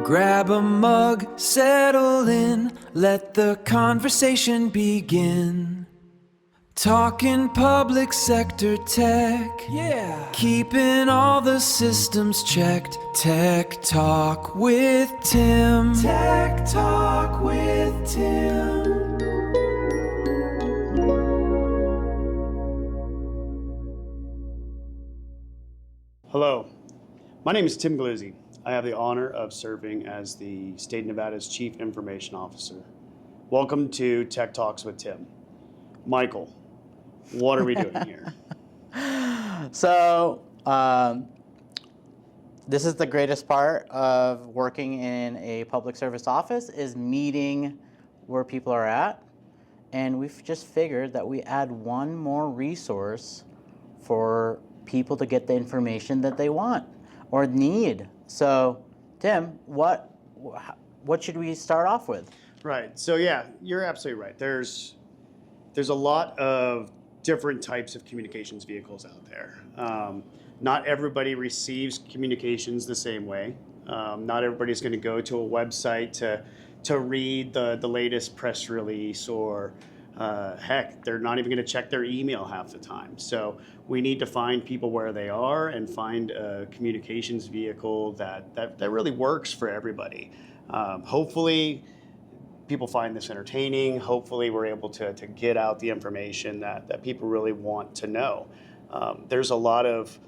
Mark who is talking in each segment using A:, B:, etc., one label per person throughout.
A: Grab a mug, settle in, let the conversation begin. Talking public sector tech, yeah. Keeping all the systems checked. Tech Talk with Tim. Tech Talk with Tim.
B: Hello, my name is Tim Galluzi. I have the honor of serving as the State of Nevada's Chief Information Officer. Welcome to Tech Talks with Tim. Michael, what are we doing here?
C: So, this is the greatest part of working in a public service office, is meeting where people are at. And we've just figured that we add one more resource for people to get the information that they want or need. So, Tim, what should we start off with?
B: Right. So yeah, you're absolutely right. There's a lot of different types of communications vehicles out there. Not everybody receives communications the same way. Not everybody's going to go to a website to read the latest press release, or heck, they're not even going to check their email half the time. So we need to find people where they are and find a communications vehicle that really works for everybody. Hopefully people find this entertaining. Hopefully we're able to get out the information that people really want to know. There's a lot of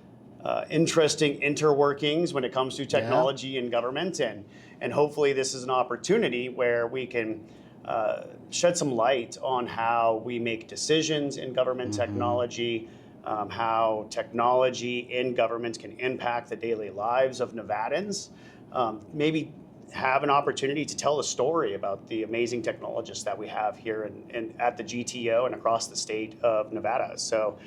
B: interesting interworkings when it comes to technology and government, and hopefully this is an opportunity where we can shed some light on how we make decisions in government technology, how technology in government can impact the daily lives of Nevadans, maybe have an opportunity to tell the story about the amazing technologists that we have here and at the GTO and across the state of Nevada. So,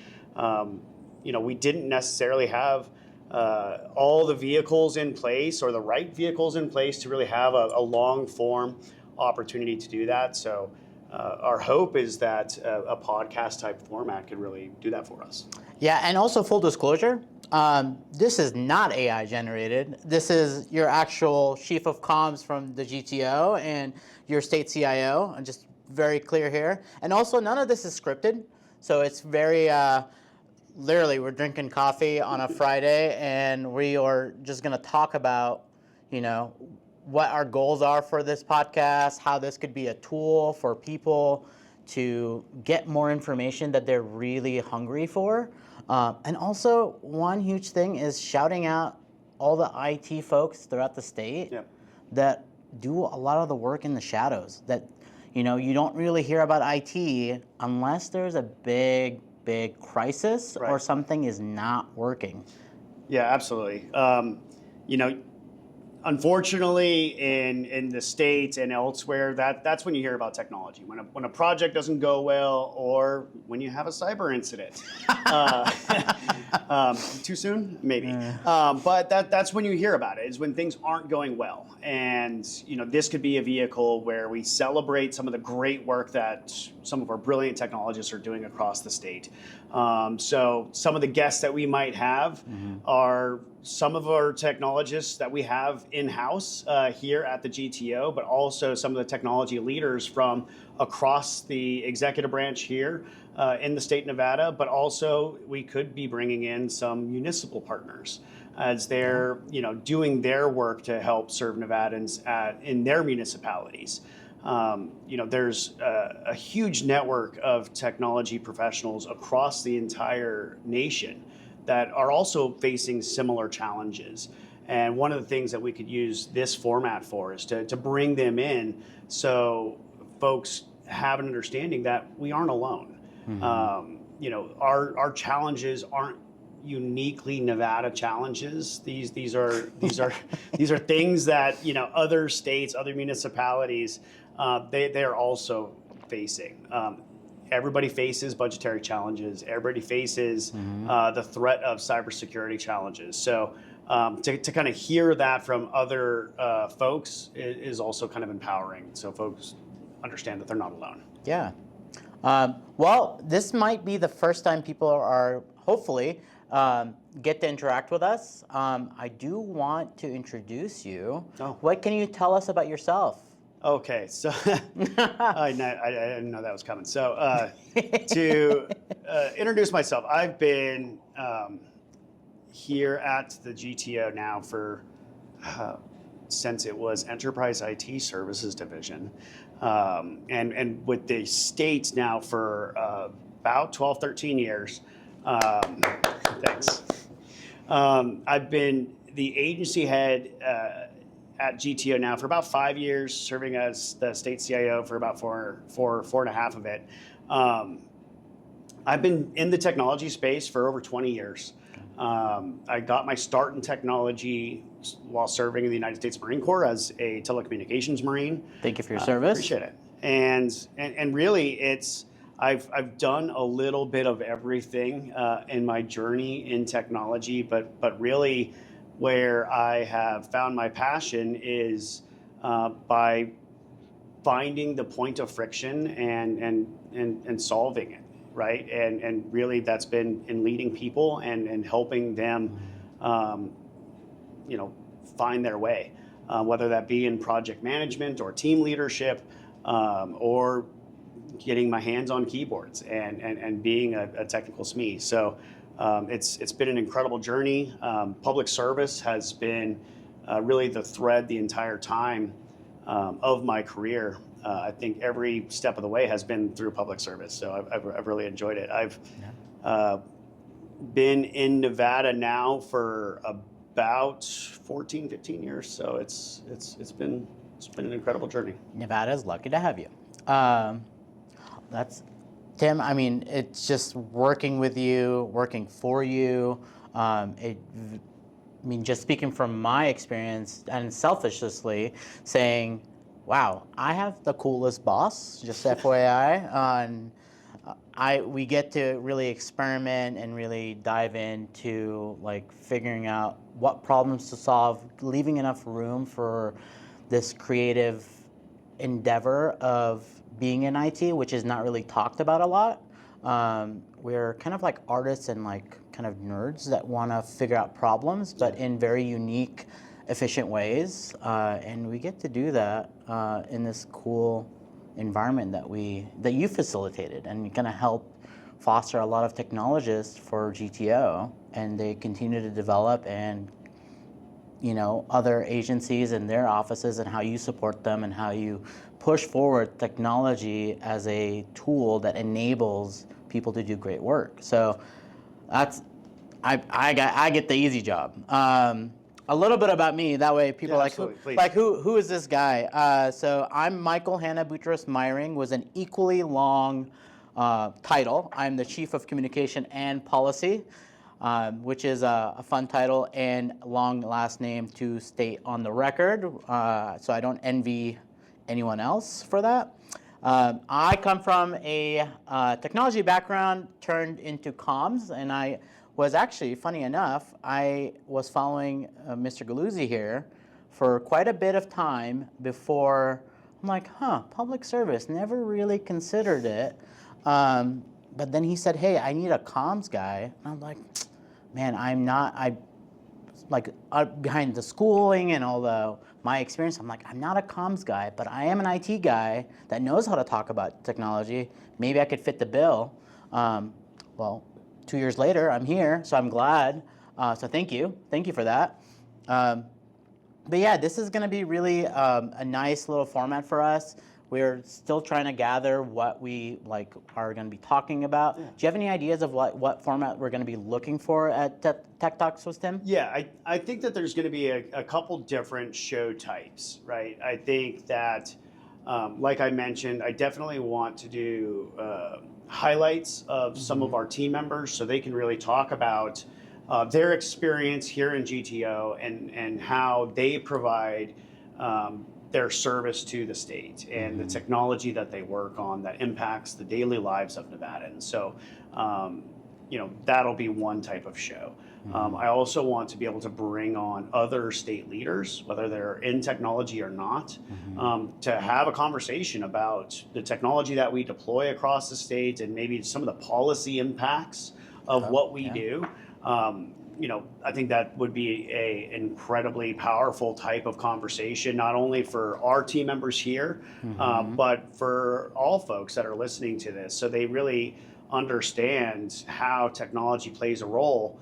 B: we didn't necessarily have all the vehicles in place or the right vehicles in place to really have a long form opportunity to do that. So our hope is that a podcast type format could really do that for us.
C: Yeah, and also full disclosure, this is not AI generated. This is your actual chief of comms from the GTO and your state CIO. I'm just very clear here. And also none of this is scripted. So it's very, literally we're drinking coffee on a Friday and we are just gonna talk about, what our goals are for this podcast, how this could be a tool for people to get more information that they're really hungry for. And also, one huge thing is shouting out all the IT folks throughout the state that do a lot of the work in the shadows, that you don't really hear about IT unless there's a big crisis or something is not working.
B: Yeah, absolutely. Unfortunately, in the States and elsewhere, that's when you hear about technology. When a project doesn't go well, or when you have a cyber incident. Too soon? Maybe. But that's when you hear about it, is when things aren't going well. And this could be a vehicle where we celebrate some of the great work that some of our brilliant technologists are doing across the state. So some of the guests that we might have are some of our technologists that we have in-house here at the GTO, but also some of the technology leaders from across the executive branch here in the state of Nevada, but also we could be bringing in some municipal partners as they're doing their work to help serve Nevadans in their municipalities. There's a huge network of technology professionals across the entire nation that are also facing similar challenges. And one of the things that we could use this format for is to bring them in so folks have an understanding that we aren't alone. Our challenges aren't uniquely Nevada challenges. These are things that other states, other municipalities, they are also facing. Everybody faces budgetary challenges. Everybody faces the threat of cybersecurity challenges. So to kind of hear that from other folks is also kind of empowering. So folks understand that they're not alone.
C: Yeah. Well, this might be the first time people are hopefully get to interact with us, I do want to introduce you.
B: Oh.
C: What can you tell us about yourself?
B: Okay, so I didn't know that was coming. So to introduce myself, I've been here at the GTO now for since it was Enterprise IT Services Division, and with the state now for about 12, 13 years. Thanks. I've been the agency head at GTO now for about 5 years, serving as the state CIO for about four and a half of it. I've been in the technology space for over 20 years. I got my start in technology while serving in the United States Marine Corps as a telecommunications Marine.
C: Thank you for your service.
B: Appreciate it. And really, I've done a little bit of everything in my journey in technology, but really, where I have found my passion is by finding the point of friction and solving it, right? And really, that's been in leading people and helping them, find their way, whether that be in project management or team leadership, or getting my hands on keyboards and being a technical SME. So it's been an incredible journey. Public service has been really the thread the entire time of my career. I think every step of the way has been through public service. So I've really enjoyed it. I've been in Nevada now for about 14, 15 years. So it's been an incredible journey.
C: Nevada's lucky to have you. That's Tim. I mean, it's just working with you, working for you. Just speaking from my experience and selfishly saying, wow, I have the coolest boss, just FYI. We get to really experiment and really dive into like figuring out what problems to solve, leaving enough room for this creative endeavor of being in IT, which is not really talked about a lot. We're kind of like artists and like kind of nerds that want to figure out problems, but in very unique, efficient ways. And we get to do that in this cool environment that you facilitated, and you're going to help foster a lot of technologists for GTO, and they continue to develop and other agencies and their offices and how you support them and how you push forward technology as a tool that enables people to do great work. So that's I get the easy job. A little bit about me, that way people who is this guy? So I'm Michael Hanna Boutros Meyring, was an equally long title. I'm the Chief of Communication and Policy, which is a fun title and long last name to state on the record, so I don't envy anyone else for that. I come from a technology background turned into comms, and I was actually, funny enough, I was following Mr. Galluzi here for quite a bit of time before I'm like, public service, never really considered it. But then he said, hey, I need a comms guy. And I'm like, man, behind the schooling and all my experience, I'm like, I'm not a comms guy, but I am an IT guy that knows how to talk about technology. Maybe I could fit the bill. Well, 2 years later, I'm here, so I'm glad. So thank you for that. But yeah, this is going to be really a nice little format for us. We're still trying to gather what we are going to be talking about. Yeah. Do you have any ideas of what format we're going to be looking for at Tech Talks with Tim?
B: Yeah, I think that there's going to be a couple different show types, right? I think that, like I mentioned, I definitely want to do highlights of some of our team members so they can really talk about their experience here in GTO and how they provide their service to the state and the technology that they work on that impacts the daily lives of Nevadans. So, that'll be one type of show. I also want to be able to bring on other state leaders, whether they're in technology or not, to have a conversation about the technology that we deploy across the state and maybe some of the policy impacts of what we do. I think that would be a incredibly powerful type of conversation, not only for our team members here, but for all folks that are listening to this, so they really understand how technology plays a role,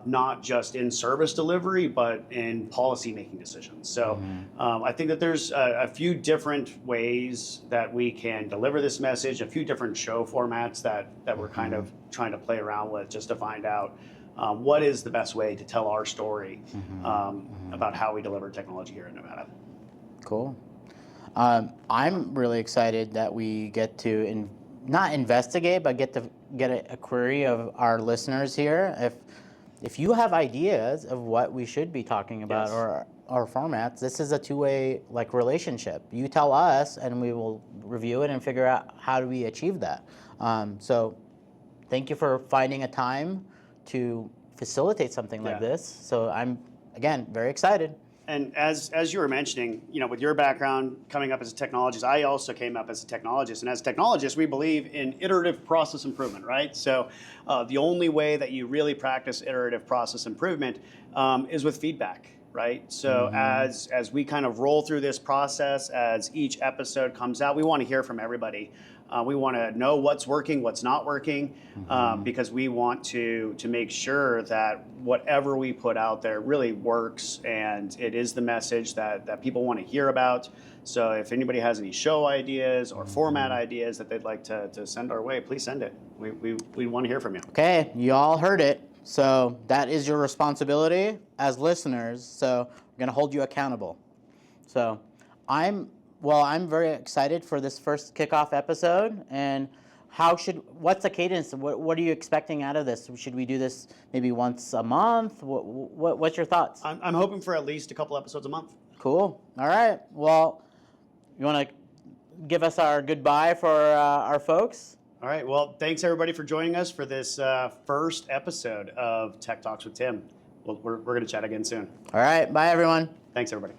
B: not just in service delivery, but in policy making decisions. So I think that there's a few different ways that we can deliver this message, a few different show formats that we're kind of trying to play around with just to find out what is the best way to tell our story about how we deliver technology here in Nevada. Cool.
C: I'm really excited that we get to not investigate, but get a query of our listeners here. If you have ideas of what we should be talking about, or our formats, this is a two-way relationship. You tell us, and we will review it and figure out how do we achieve that. So, thank you for finding a time to facilitate something like this. So I'm, again, very excited.
B: And as you were mentioning, with your background coming up as a technologist, I also came up as a technologist. And as technologists, we believe in iterative process improvement, right? So the only way that you really practice iterative process improvement is with feedback, right? So as we kind of roll through this process, as each episode comes out, we want to hear from everybody. We want to know what's working, what's not working, because we want to make sure that whatever we put out there really works and it is the message that people want to hear about. So if anybody has any show ideas or format ideas that they'd like to send our way, please send it. We want to hear from you.
C: Okay, you all heard it. So that is your responsibility as listeners. So we're going to hold you accountable. So I'm very excited for this first kickoff episode. And what's the cadence? What are you expecting out of this? Should we do this maybe once a month? What's your thoughts?
B: I'm hoping for at least a couple episodes a month.
C: Cool. All right. Well, you want to give us our goodbye for our folks?
B: All right. Well, thanks everybody for joining us for this first episode of Tech Talks with Tim. We're going to chat again soon.
C: All right. Bye, everyone.
B: Thanks, everybody.